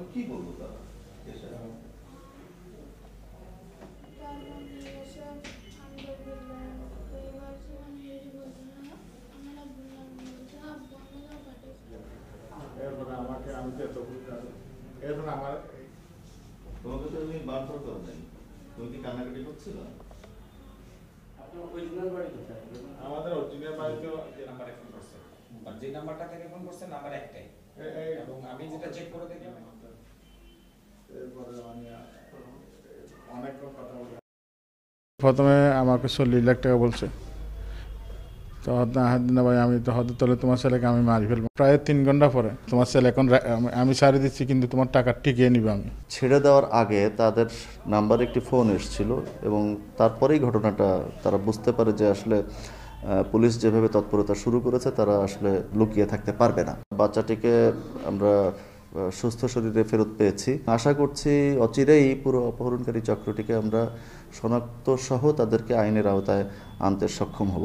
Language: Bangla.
তখন কি বলবো তারা এসে? তোমাকে তো আমি বারবার করে দেন, তুমি কি কান্নাকাটি করছিল? আমাদের অরিজিনাল বাড়িতেও যে নাম্বারে ফোন করছে, আর যে নাম্বারটা থেকে ফোন করছে নাম্বার একটাই, এবং আমি যেটা চেক করে দেখলাম এরপরে আমি অনেক কথা বলি। প্রথমে আমাকে 40 লাখ টাকা বলছে, তো না ভাই আমি তো হয়তো তাহলে তোমার ছেলেকে আমি মারি ফেলবো। প্রায় 3 ঘন্টা পরে তোমার ছেলে এখন আমি সারি দিচ্ছি, কিন্তু তোমার টাকা টিকিয়ে নিবে। আমি ছেড়ে দেওয়ার আগে তাদের নাম্বারে একটি ফোন এসেছিল এবং তারপরেই ঘটনাটা তারা বুঝতে পারে যে আসলে পুলিশ যেভাবে তৎপরতা শুরু করেছে তারা আসলে লুকিয়ে থাকতে পারবে না। বাচ্চাটিকে আমরা সুস্থ শরীরে ফেরত পেয়েছি। আশা করছি অচিরেই পুরো অপহরণকারী চক্রটিকে আমরা শনাক্ত সহ তাদেরকে আইনের আওতায় আনতে সক্ষম হব।